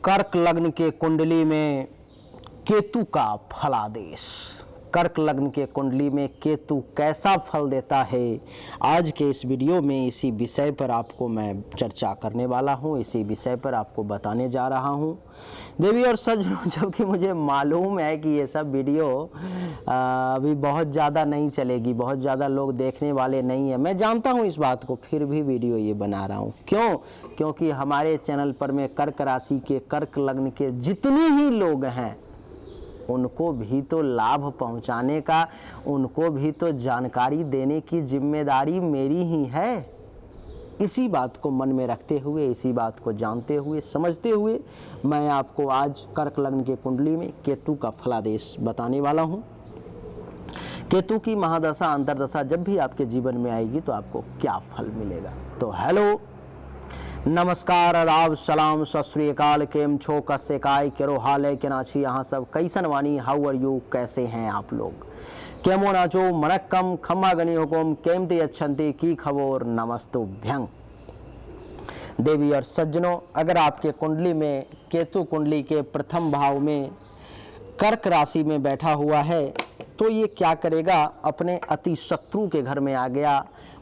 कर्क लग्न के कुंडली में केतु का फलादेश। कर्क लग्न के कुंडली में केतु कैसा फल देता है, आज के इस वीडियो में इसी विषय पर आपको मैं चर्चा करने वाला हूं, इसी विषय पर आपको बताने जा रहा हूं। देवी और सज्जनों, जबकि मुझे मालूम है कि ये सब वीडियो अभी बहुत ज़्यादा नहीं चलेगी, बहुत ज़्यादा लोग देखने वाले नहीं हैं, मैं जानता हूं इस बात को, फिर भी वीडियो ये बना रहा हूं। क्यों? क्योंकि हमारे चैनल पर में कर्क राशि के, कर्क लग्न के जितने ही लोग हैं उनको भी तो लाभ पहुंचाने का, उनको भी तो जानकारी देने की जिम्मेदारी मेरी ही है। इसी बात को मन में रखते हुए, इसी बात को जानते हुए, समझते हुए मैं आपको आज कर्क लग्न के कुंडली में केतु का फलादेश बताने वाला हूं। केतु की महादशा अंतरदशा जब भी आपके जीवन में आएगी तो आपको क्या फल मिलेगा। तो हेलो, नमस्कार, आदाब, सलाम, सत श्री अकाल, केम छो, कस्से काय, केरो हाल है, केनाची, यहाँ सब कैसन वानी, हाउ आर यू, कैसे हैं आप लोग, केमो नाचो, मनक्कम, खम्मा गनी हुकुम, केमती अच्छंती की खबोर, नमस्तुभ्यं। देवी और सज्जनों, अगर आपके कुंडली में केतु कुंडली के प्रथम भाव में कर्क राशि में बैठा हुआ है तो ये क्या करेगा, अपने अति शत्रु के घर में आ गया,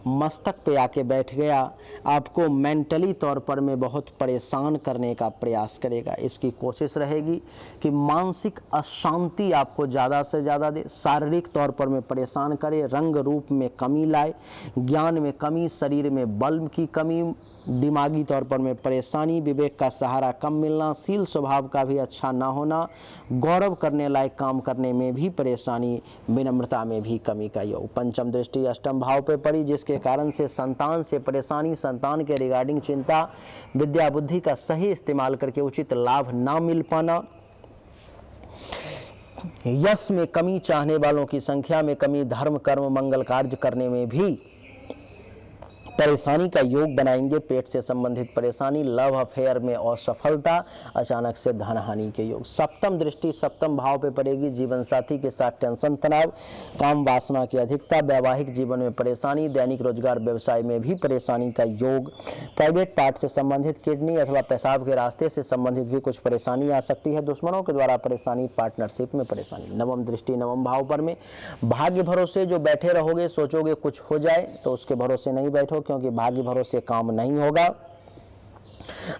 मस्तक पे आके बैठ गया, आपको मेंटली तौर पर में बहुत परेशान करने का प्रयास करेगा। इसकी कोशिश रहेगी कि मानसिक अशांति आपको ज़्यादा से ज़्यादा दे, शारीरिक तौर पर में परेशान करे, रंग रूप में कमी लाए, ज्ञान में कमी, शरीर में बल की कमी, दिमागी तौर पर में परेशानी, विवेक का सहारा कम मिलना, शील स्वभाव का भी अच्छा ना होना, गौरव करने लायक काम करने में भी परेशानी, विनम्रता में भी कमी का योग। पंचम दृष्टि अष्टम भाव पे पड़ी, जिसके कारण से संतान से परेशानी, संतान के रिगार्डिंग चिंता, विद्या बुद्धि का सही इस्तेमाल करके उचित लाभ ना मिल पाना, यश में कमी, चाहने वालों की संख्या में कमी, धर्म कर्म मंगल कार्य करने में भी परेशानी का योग बनाएंगे। पेट से संबंधित परेशानी, लव अफेयर में असफलता, अचानक से धन हानि के योग। सप्तम दृष्टि सप्तम भाव पे पड़ेगी, जीवन साथी के साथ टेंशन, तनाव, काम वासना की अधिकता, वैवाहिक जीवन में परेशानी, दैनिक रोजगार व्यवसाय में भी परेशानी का योग। प्राइवेट पार्ट से संबंधित, किडनी अथवा पेशाब के रास्ते से संबंधित भी कुछ परेशानी आ सकती है। दुश्मनों के द्वारा परेशानी, पार्टनरशिप में परेशानी। नवम दृष्टि नवम भाव पर में भाग्य भरोसे जो बैठे रहोगे, सोचोगे कुछ हो जाए, तो उसके भरोसे नहीं बैठो, क्योंकि भाग्य भरोसे काम नहीं होगा।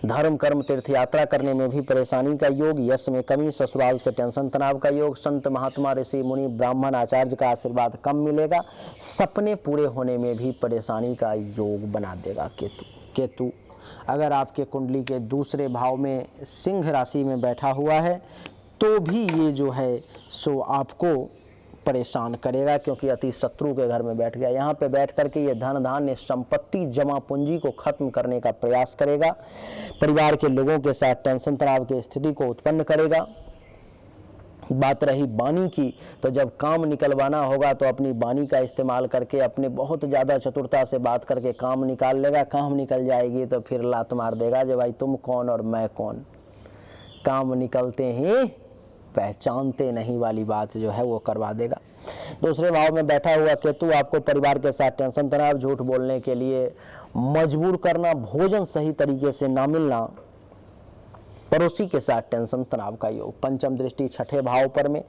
धर्म कर्म तीर्थ यात्रा करने में भी परेशानी का योग, यश में कमी, ससुराल से टेंशन तनाव का योग, संत महात्मा ऋषि मुनि ब्राह्मण आचार्य का आशीर्वाद कम मिलेगा, सपने पूरे होने में भी परेशानी का योग बना देगा केतु अगर आपके कुंडली के दूसरे भाव में सिंह राशि में बैठा हुआ है तो भी ये जो है सो आपको परेशान करेगा, क्योंकि अति शत्रु के घर में बैठ गया। यहाँ पे बैठ करके ये धन धान्य संपत्ति जमा पूंजी को खत्म करने का प्रयास करेगा, परिवार के लोगों के साथ टेंशन तनाव की स्थिति को उत्पन्न करेगा। बात रही वाणी की, तो जब काम निकलवाना होगा तो अपनी वाणी का इस्तेमाल करके, अपने बहुत ज़्यादा चतुरता से बात करके काम निकाल लेगा। काम निकल जाएगी तो फिर लात मार देगा जो भाई तुम कौन और मैं कौन, काम निकलते ही पहचानते नहीं वाली बात जो है वो करवा देगा। दूसरे भाव में बैठा हुआ केतु आपको परिवार के साथ टेंशन तनाव, झूठ बोलने के लिए मजबूर करना, भोजन सही तरीके से ना मिलना, पड़ोसी के साथ टेंशन तनाव का योग। पंचम दृष्टि छठे भाव पर में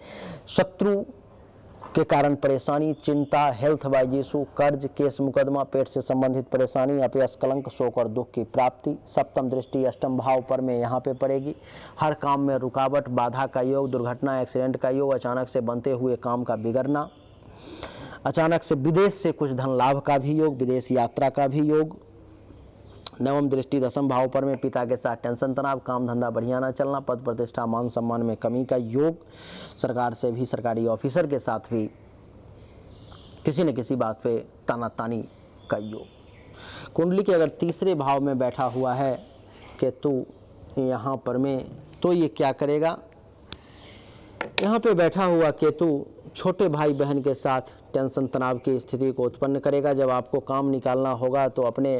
शत्रु के कारण परेशानी, चिंता, हेल्थ वाइज इशू, कर्ज, केस मुकदमा, पेट से संबंधित परेशानी, अपयश, कलंक, शोक और दुख की प्राप्ति। सप्तम दृष्टि अष्टम भाव पर में यहाँ पे पड़ेगी, हर काम में रुकावट, बाधा का योग, दुर्घटना, एक्सीडेंट का योग, अचानक से बनते हुए काम का बिगड़ना, अचानक से विदेश से कुछ धन लाभ का भी योग, विदेश यात्रा का भी योग। नवम दृष्टि दसम भाव पर में पिता के साथ टेंशन तनाव, काम धंधा बढ़िया ना चलना, पद प्रतिष्ठा मान सम्मान में कमी का योग, सरकार से भी, सरकारी ऑफिसर के साथ भी किसी न किसी बात पे तानातानी का योग। कुंडली के अगर तीसरे भाव में बैठा हुआ है केतु यहाँ पर में, तो ये क्या करेगा, यहाँ पे बैठा हुआ केतु छोटे भाई बहन के साथ टेंशन तनाव की स्थिति को उत्पन्न करेगा। जब आपको काम निकालना होगा तो अपने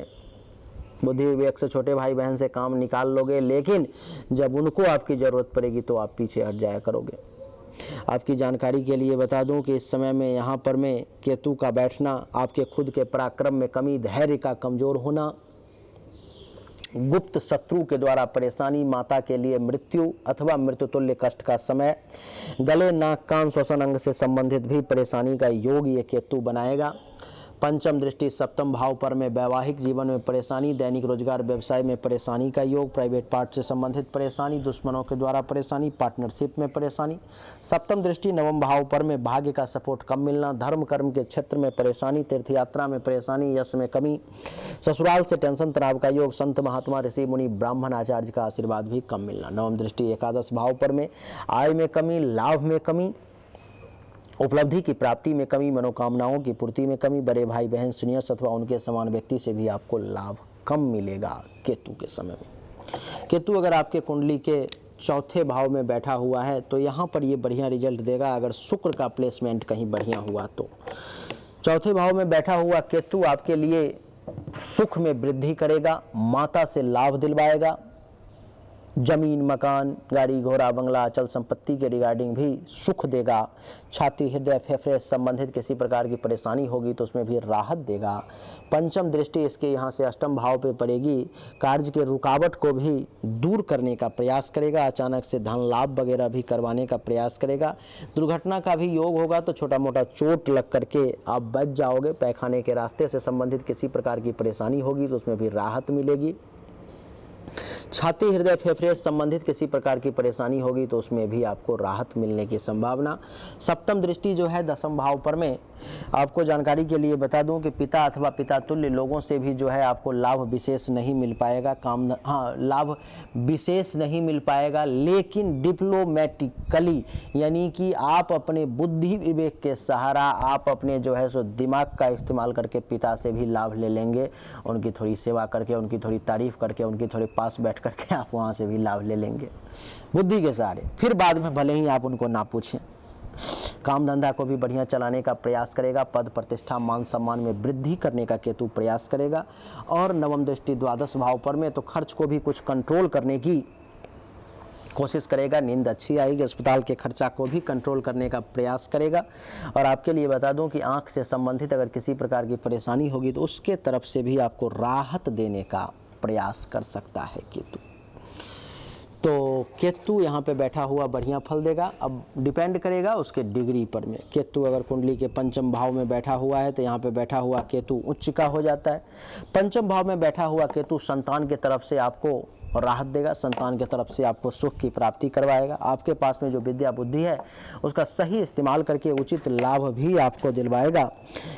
बुद्धि विवेक से छोटे भाई बहन से काम निकाल लोगे, लेकिन जब उनको आपकी ज़रूरत पड़ेगी तो आप पीछे हट जाया करोगे। आपकी जानकारी के लिए बता दूं कि इस समय में यहाँ पर में केतु का बैठना आपके खुद के पराक्रम में कमी, धैर्य का कमज़ोर होना, गुप्त शत्रु के द्वारा परेशानी, माता के लिए मृत्यु अथवा मृत्युतुल्य कष्ट का समय, गले, नाक, कान, श्वसन अंग से संबंधित भी परेशानी का योग ये केतु बनाएगा। पंचम दृष्टि सप्तम भाव पर में वैवाहिक जीवन में परेशानी, दैनिक रोजगार व्यवसाय में परेशानी का योग, प्राइवेट पार्ट से संबंधित परेशानी, दुश्मनों के द्वारा परेशानी, पार्टनरशिप में परेशानी। सप्तम दृष्टि नवम भाव पर में भाग्य का सपोर्ट कम मिलना, धर्म कर्म के क्षेत्र में परेशानी, तीर्थ यात्रा में परेशानी, यश में कमी, ससुराल से टेंशन तनाव का योग, संत महात्मा ऋषि मुनि ब्राह्मण आचार्य का आशीर्वाद भी कम मिलना। नवम दृष्टि एकादश भाव पर में आय में कमी, लाभ में कमी, उपलब्धि की प्राप्ति में कमी, मनोकामनाओं की पूर्ति में कमी, बड़े भाई बहन सीनियर्स अथवा उनके समान व्यक्ति से भी आपको लाभ कम मिलेगा केतु के समय में। केतु अगर आपके कुंडली के चौथे भाव में बैठा हुआ है तो यहाँ पर ये बढ़िया रिजल्ट देगा। अगर शुक्र का प्लेसमेंट कहीं बढ़िया हुआ तो चौथे भाव में बैठा हुआ केतु आपके लिए सुख में वृद्धि करेगा, माता से लाभ दिलवाएगा, जमीन, मकान, गाड़ी, घोड़ा, बंगला, अचल संपत्ति के रिगार्डिंग भी सुख देगा। छाती, हृदय, फेफड़े संबंधित किसी प्रकार की परेशानी होगी तो उसमें भी राहत देगा। पंचम दृष्टि इसके यहाँ से अष्टम भाव पे पड़ेगी, कार्य के रुकावट को भी दूर करने का प्रयास करेगा, अचानक से धन लाभ वगैरह भी करवाने का प्रयास करेगा। दुर्घटना का भी योग होगा तो छोटा मोटा चोट लग करके आप बच जाओगे। पैखाने के रास्ते से संबंधित किसी प्रकार की परेशानी होगी तो उसमें भी राहत मिलेगी। छाती, हृदय, फेफड़े संबंधित किसी प्रकार की परेशानी होगी तो उसमें भी आपको राहत मिलने की संभावना। सप्तम दृष्टि जो है दसम भाव पर में, आपको जानकारी के लिए बता दूं कि पिता अथवा पिता तुल्य लोगों से भी जो है आपको लाभ विशेष नहीं मिल पाएगा। लाभ विशेष नहीं मिल पाएगा, लेकिन डिप्लोमेटिकली यानी कि आप अपने बुद्धि विवेक के सहारा, आप अपने जो है सो दिमाग का इस्तेमाल करके पिता से भी लाभ ले लेंगे। उनकी थोड़ी सेवा करके, उनकी थोड़ी तारीफ करके, उनकी थोड़ी पास बैठ करके आप वहां से भी लाभ ले लेंगे बुद्धि के सहारे। फिर बाद में भले ही आप उनको ना पूछें। काम धंधा को भी बढ़िया चलाने का प्रयास करेगा, पद प्रतिष्ठा मान सम्मान में वृद्धि करने का केतु प्रयास करेगा। और नवम दृष्टि द्वादश भाव पर में तो खर्च को भी कुछ कंट्रोल करने की कोशिश करेगा, नींद अच्छी आएगी, अस्पताल के खर्चा को भी कंट्रोल करने का प्रयास करेगा। और आपके लिए बता दूं कि आंख से संबंधित अगर किसी प्रकार की परेशानी होगी तो उसके तरफ से भी आपको राहत देने का प्रयास कर सकता है केतु। तो केतु यहाँ पे बैठा हुआ बढ़िया फल देगा। अब डिपेंड करेगा उसके डिग्री पर में। केतु अगर कुंडली के पंचम भाव में बैठा हुआ है तो यहाँ पे बैठा हुआ केतु उच्च का हो जाता है। पंचम भाव में बैठा हुआ केतु संतान के तरफ से आपको राहत देगा, संतान के तरफ से आपको सुख की प्राप्ति करवाएगा। आपके पास में जो विद्या बुद्धि है उसका सही इस्तेमाल करके उचित लाभ भी आपको दिलवाएगा।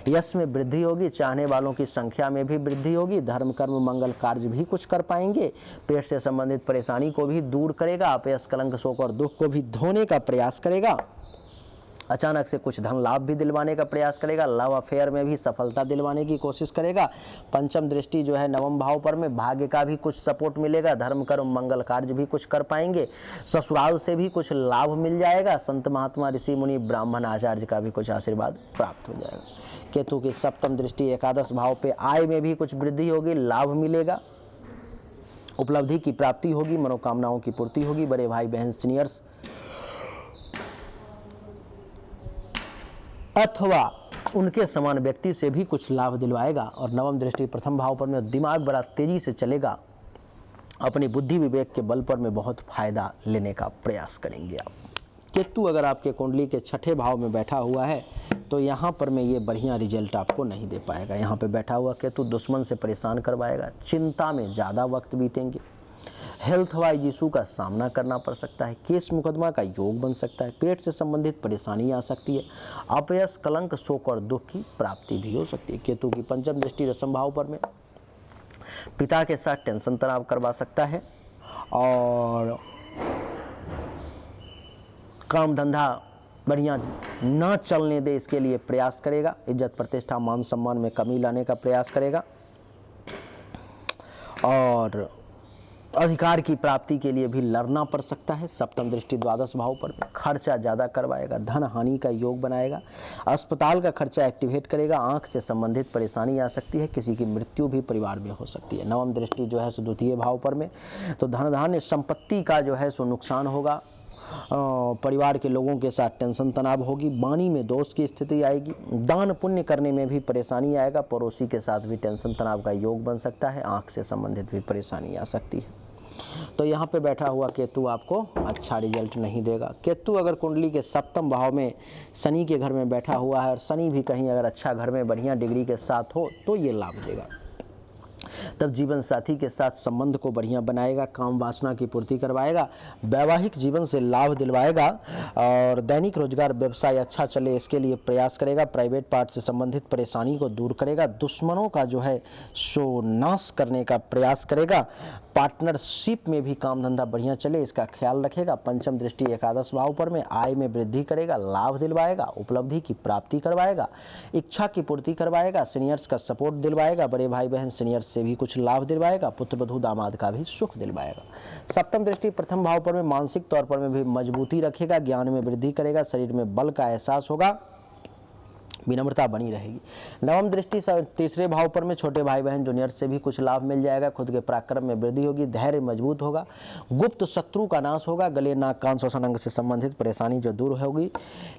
यश में वृद्धि होगी, चाहने वालों की संख्या में भी वृद्धि होगी, धर्म कर्म मंगल कार्य भी कुछ कर पाएंगे। पेट से संबंधित परेशानी को भी दूर करेगा, अपयश कलंक शोक और दुख को भी धोने का प्रयास करेगा। अचानक से कुछ धन लाभ भी दिलवाने का प्रयास करेगा, लव अफेयर में भी सफलता दिलवाने की कोशिश करेगा। पंचम दृष्टि जो है नवम भाव पर में भाग्य का भी कुछ सपोर्ट मिलेगा, धर्म कर्म मंगल कार्य भी कुछ कर पाएंगे, ससुराल से भी कुछ लाभ मिल जाएगा, संत महात्मा ऋषि मुनि ब्राह्मण आचार्य का भी कुछ आशीर्वाद प्राप्त हो जाएगा। केतु की सप्तम दृष्टि एकादश भाव पे आय में भी कुछ वृद्धि होगी, लाभ मिलेगा, उपलब्धि की प्राप्ति होगी, मनोकामनाओं की पूर्ति होगी, बड़े भाई बहन सीनियर्स अथवा उनके समान व्यक्ति से भी कुछ लाभ दिलवाएगा। और नवम दृष्टि प्रथम भाव पर में दिमाग बड़ा तेजी से चलेगा, अपनी बुद्धि विवेक के बल पर में बहुत फायदा लेने का प्रयास करेंगे आप। केतु अगर आपके कुंडली के छठे भाव में बैठा हुआ है तो यहाँ पर में ये बढ़िया रिजल्ट आपको नहीं दे पाएगा। यहाँ पे बैठा हुआ केतु दुश्मन से परेशान करवाएगा, चिंता में ज़्यादा वक्त बीतेंगे, हेल्थ वाइज इशू का सामना करना पड़ सकता है, केस मुकदमा का योग बन सकता है, पेट से संबंधित परेशानी आ सकती है, अपयश कलंक शोक और दुख की प्राप्ति भी हो सकती है। केतु की पंचम दृष्टि दशम भाव पर में पिता के साथ टेंशन तनाव करवा सकता है और काम धंधा बढ़िया न चलने दे इसके लिए प्रयास करेगा, इज्जत प्रतिष्ठा मान सम्मान में कमी लाने का प्रयास करेगा और अधिकार की प्राप्ति के लिए भी लड़ना पड़ सकता है। सप्तम दृष्टि द्वादश भाव पर खर्चा ज़्यादा करवाएगा, धन हानि का योग बनाएगा, अस्पताल का खर्चा एक्टिवेट करेगा, आंख से संबंधित परेशानी आ सकती है, किसी की मृत्यु भी परिवार में हो सकती है। नवम दृष्टि जो है सो द्वितीय भाव पर में तो धन धान्य संपत्ति का जो है सो नुकसान होगा, परिवार के लोगों के साथ टेंशन तनाव होगी, वाणी में दोष की स्थिति आएगी, दान पुण्य करने में भी परेशानी आएगा, पड़ोसी के साथ भी टेंशन तनाव का योग बन सकता है, आंख से संबंधित भी परेशानी आ सकती है। तो यहाँ पे बैठा हुआ केतु आपको अच्छा रिजल्ट नहीं देगा। केतु अगर कुंडली के सप्तम भाव में शनि के घर में बैठा हुआ है और शनि भी कहीं अगर अच्छा घर में बढ़िया डिग्री के साथ हो तो ये लाभ देगा। तब जीवन साथी के साथ संबंध को बढ़िया बनाएगा, काम वासना की पूर्ति करवाएगा, वैवाहिक जीवन से लाभ दिलवाएगा और दैनिक रोजगार व्यवसाय अच्छा चले इसके लिए प्रयास करेगा, प्राइवेट पार्ट से संबंधित परेशानी को दूर करेगा, दुश्मनों का जो है सो नाश करने का प्रयास करेगा, पार्टनरशिप में भी काम धंधा बढ़िया चले इसका ख्याल रखेगा। पंचम दृष्टि एकादश भाव पर में आय में वृद्धि करेगा, लाभ दिलवाएगा, उपलब्धि की प्राप्ति करवाएगा, इच्छा की पूर्ति करवाएगा, सीनियर्स का सपोर्ट दिलवाएगा, बड़े भाई बहन सीनियर्स से भी कुछ लाभ दिलवाएगा, पुत्र वधू दामाद का भी सुख दिलवाएगा। सप्तम दृष्टि प्रथम भाव पर में मानसिक तौर पर में भी मजबूती रखेगा, ज्ञान में वृद्धि करेगा, शरीर में बल का एहसास होगा, विनम्रता बनी रहेगी। नवम दृष्टि तीसरे भाव पर में छोटे भाई बहन जूनियर से भी कुछ लाभ मिल जाएगा, खुद के पराक्रम में वृद्धि होगी, धैर्य मजबूत होगा, गुप्त शत्रु का नाश होगा, गले नाक कान श्वसन अंग से संबंधित परेशानी जो दूर होगी।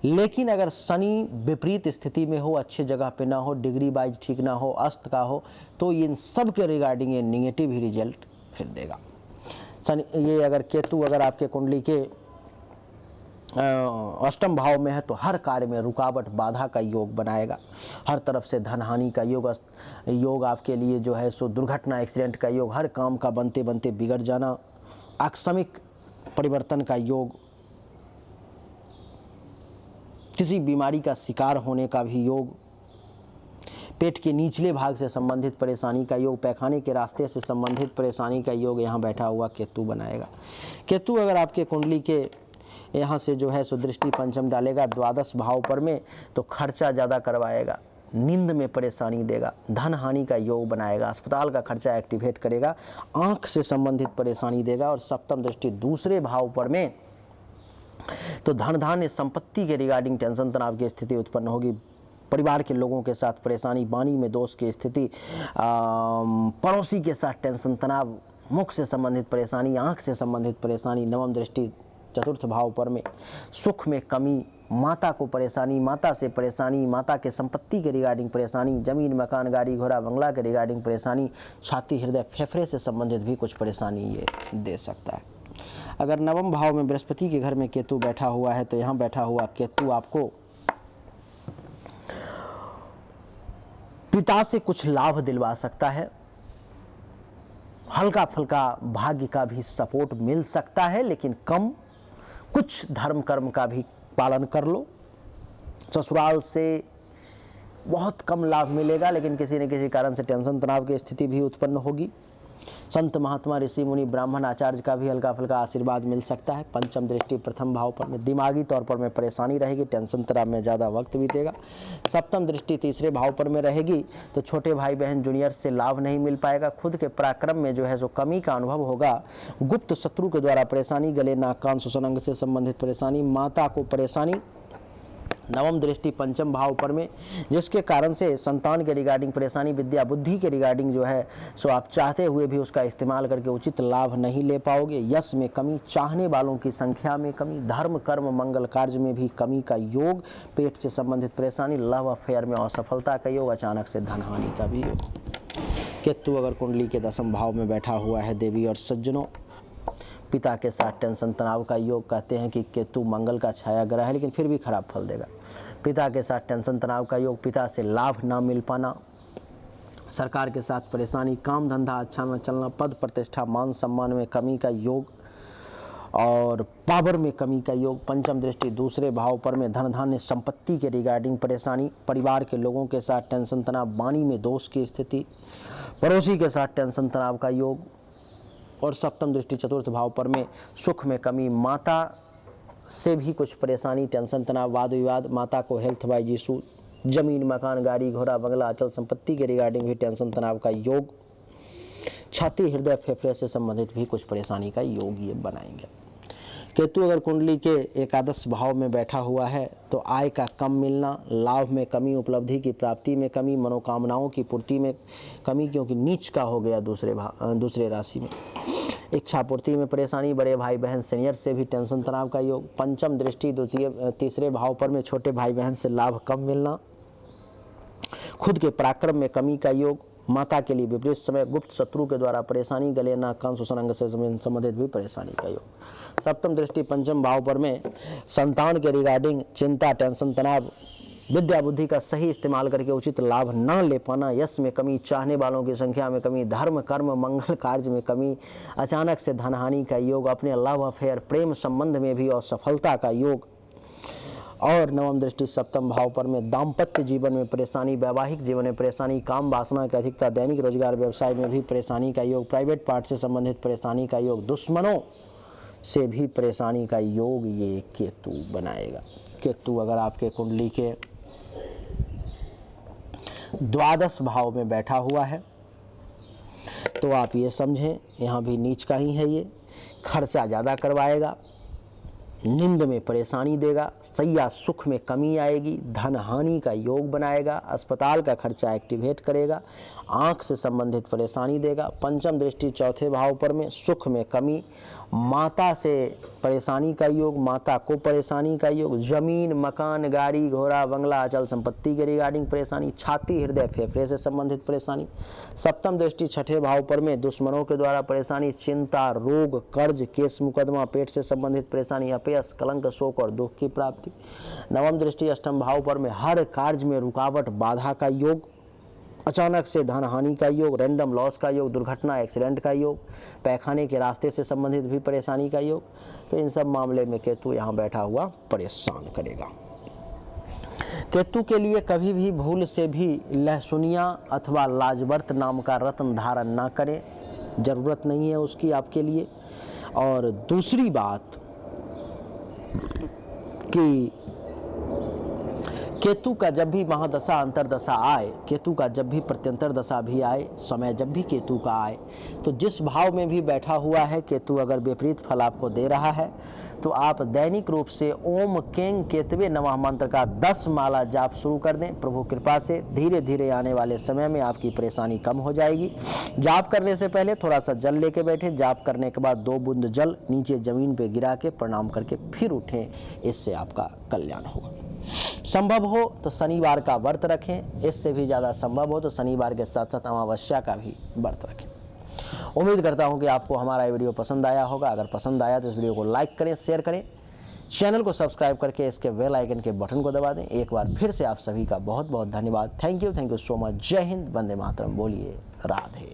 लेकिन अगर शनि विपरीत स्थिति में हो, अच्छी जगह पे ना हो, डिग्री वाइज ठीक ना हो, अस्त का हो, तो इन सब के रिगार्डिंग ये निगेटिव ही रिजल्ट फिर देगा। शनि ये अगर केतु अगर आपके कुंडली के अष्टम भाव में है तो हर कार्य में रुकावट बाधा का योग बनाएगा, हर तरफ से धन हानि का योग आपके लिए जो है सो दुर्घटना एक्सीडेंट का योग, हर काम का बनते बनते बिगड़ जाना, आकस्मिक परिवर्तन का योग, किसी बीमारी का शिकार होने का भी योग, पेट के निचले भाग से संबंधित परेशानी का योग, पैखाने के रास्ते से संबंधित परेशानी का योग यहाँ बैठा हुआ केतु बनाएगा। केतु अगर आपके कुंडली के यहाँ से जो है सो दृष्टि पंचम डालेगा द्वादश भाव पर में तो खर्चा ज़्यादा करवाएगा, नींद में परेशानी देगा, धन हानि का योग बनाएगा, अस्पताल का खर्चा एक्टिवेट करेगा, आंख से संबंधित परेशानी देगा। और सप्तम दृष्टि दूसरे भाव पर में तो धन धान्य संपत्ति के रिगार्डिंग टेंशन तनाव की स्थिति उत्पन्न होगी, परिवार के लोगों के साथ परेशानी, वाणी में दोष की स्थिति, पड़ोसी के साथ टेंशन तनाव, मुख से संबंधित परेशानी, आंख से संबंधित परेशानी। नवम दृष्टि चतुर्थ भाव पर में सुख में कमी, माता को परेशानी, माता से परेशानी, माता के संपत्ति के रिगार्डिंग परेशानी, जमीन मकान गाड़ी घोड़ा बंगला के रिगार्डिंग परेशानी, छाती हृदय फेफड़े से संबंधित भी कुछ परेशानी ये दे सकता है। अगर नवम भाव में बृहस्पति के घर में केतु बैठा हुआ है तो यहाँ बैठा हुआ केतु आपको पिता से कुछ लाभ दिलवा सकता है, हल्का फुल्का भाग्य का भी सपोर्ट मिल सकता है, लेकिन कम, कुछ धर्म कर्म का भी पालन कर लो। ससुराल से बहुत कम लाभ मिलेगा, लेकिन किसी न किसी कारण से टेंशन तनाव की स्थिति भी उत्पन्न होगी। संत महात्मा ऋषि मुनि ब्राह्मण आचार्य का भी हल्का फुल्का आशीर्वाद मिल सकता है। पंचम दृष्टि प्रथम भाव पर में दिमागी तौर पर में परेशानी रहेगी, टेंशन तनाव में ज़्यादा वक्त बीतेगा। सप्तम दृष्टि तीसरे भाव पर में रहेगी तो छोटे भाई बहन जूनियर से लाभ नहीं मिल पाएगा, खुद के पराक्रम में जो है सो कमी का अनुभव होगा, गुप्त शत्रु के द्वारा परेशानी, गले नाक कान श्वसन अंग से संबंधित परेशानी, माता को परेशानी। नवम दृष्टि पंचम भाव पर में जिसके कारण से संतान के रिगार्डिंग परेशानी, विद्या बुद्धि के रिगार्डिंग जो है सो आप चाहते हुए भी उसका इस्तेमाल करके उचित लाभ नहीं ले पाओगे। यश में कमी, चाहने वालों की संख्या में कमी, धर्म कर्म मंगल कार्य में भी कमी का योग, पेट से संबंधित परेशानी, लव अफेयर में असफलता का योग, अचानक से धन हानि का भी योग। केतु अगर कुंडली के दसम भाव में बैठा हुआ है देवी और सज्जनों, पिता के साथ टेंशन तनाव का योग। कहते हैं कि केतु मंगल का छाया ग्रह है लेकिन फिर भी खराब फल देगा। पिता के साथ टेंशन तनाव का योग, पिता से लाभ ना मिल पाना, सरकार के साथ परेशानी, काम धंधा अच्छा न चलना, पद प्रतिष्ठा मान सम्मान में कमी का योग और पावर में कमी का योग। पंचम दृष्टि दूसरे भाव पर में धन धान्य संपत्ति के रिगार्डिंग परेशानी, परिवार के लोगों के साथ टेंशन तनाव, वाणी में दोष की स्थिति, पड़ोसी के साथ टेंशन तनाव का योग। और सप्तम दृष्टि चतुर्थ भाव पर में सुख में कमी, माता से भी कुछ परेशानी, टेंशन तनाव, वाद विवाद, माता को हेल्थ वाइज इशू, जमीन मकान गाड़ी घोड़ा बंगला अचल संपत्ति के रिगार्डिंग भी टेंशन तनाव का योग, छाती हृदय फेफड़े से संबंधित भी कुछ परेशानी का योग ये बनाएंगे। केतु अगर कुंडली के एकादश भाव में बैठा हुआ है तो आय का कम मिलना, लाभ में कमी, उपलब्धि की प्राप्ति में कमी, मनोकामनाओं की पूर्ति में कमी, क्योंकि नीच का हो गया दूसरे राशि में। इच्छा पूर्ति में परेशानी, बड़े भाई बहन सीनियर से भी टेंशन तनाव का योग। पंचम दृष्टि तीसरे भाव पर में छोटे भाई बहन से लाभ कम मिलना। खुद के पराक्रम में कमी का योग। माता के लिए विपरीत समय, गुप्त शत्रु के द्वारा परेशानी, गले नाक कान श्वसन अंग से संबंधित भी परेशानी का योग। सप्तम दृष्टि पंचम भाव पर में संतान के रिगार्डिंग चिंता, टेंशन, तनाव, विद्या बुद्धि का सही इस्तेमाल करके उचित लाभ न ले पाना, यश में कमी, चाहने वालों की संख्या में कमी, धर्म कर्म मंगल कार्य में कमी, अचानक से धनहानि का योग, अपने लव अफेयर प्रेम संबंध में भी असफलता का योग। और नवम दृष्टि सप्तम भाव पर में दाम्पत्य जीवन में परेशानी, वैवाहिक जीवन में परेशानी, काम वासना की अधिकता, दैनिक रोजगार व्यवसाय में भी परेशानी का योग, प्राइवेट पार्ट से संबंधित परेशानी का योग, दुश्मनों से भी परेशानी का योग ये केतु बनाएगा। केतु अगर आपके कुंडली के द्वादश भाव में बैठा हुआ है तो आप ये समझें यहाँ भी नीच का ही है, ये खर्चा ज़्यादा करवाएगा, नींद में परेशानी देगा, सैया सुख में कमी आएगी, धन हानि का योग बनाएगा, अस्पताल का खर्चा एक्टिवेट करेगा, आंख से संबंधित परेशानी देगा। पंचम दृष्टि चौथे भाव पर में सुख में कमी, माता से परेशानी का योग, माता को परेशानी का योग, जमीन मकान गाड़ी घोड़ा बंगला अचल संपत्ति के रिगार्डिंग परेशानी, छाती हृदय फेफड़े से संबंधित परेशानी। सप्तम दृष्टि छठे भाव पर में दुश्मनों के द्वारा परेशानी, चिंता, रोग, कर्ज, केस मुकदमा, पेट से संबंधित परेशानी, अपयश, कलंक, शोक और दुख की प्राप्ति। नवम दृष्टि अष्टम भाव पर में हर कार्य में रुकावट बाधा का योग, अचानक से धन हानि का योग, रैंडम लॉस का योग, दुर्घटना एक्सीडेंट का योग, पैखाने के रास्ते से संबंधित भी परेशानी का योग। तो इन सब मामले में केतु यहाँ बैठा हुआ परेशान करेगा। केतु के लिए कभी भी भूल से भी लहसुनिया अथवा लाजवर्त नाम का रत्न धारण ना करें, जरूरत नहीं है उसकी आपके लिए। और दूसरी बात कि केतु का जब भी महादशा अंतरदशा आए, केतु का जब भी प्रत्यंतर दशा भी आए, समय जब भी केतु का आए, तो जिस भाव में भी बैठा हुआ है केतु अगर विपरीत फल आपको दे रहा है तो आप दैनिक रूप से ओम केंग केतवे नमः मंत्र का 10 माला जाप शुरू कर दें। प्रभु कृपा से धीरे धीरे आने वाले समय में आपकी परेशानी कम हो जाएगी। जाप करने से पहले थोड़ा सा जल लेके बैठे, जाप करने के बाद 2 बूंद जल नीचे जमीन पे गिरा के प्रणाम करके फिर उठें, इससे आपका कल्याण होगा। संभव हो तो शनिवार का व्रत रखें, इससे भी ज़्यादा संभव हो तो शनिवार के साथ साथ अमावस्या का भी व्रत रखें। उम्मीद करता हूं कि आपको हमारा ये वीडियो पसंद आया होगा। अगर पसंद आया तो इस वीडियो को लाइक करें, शेयर करें, चैनल को सब्सक्राइब करके इसके बेल आइकन के बटन को दबा दें। एक बार फिर से आप सभी का बहुत बहुत धन्यवाद। Thank you so much. जय हिंद, वंदे मातरम। बोलिए राधे।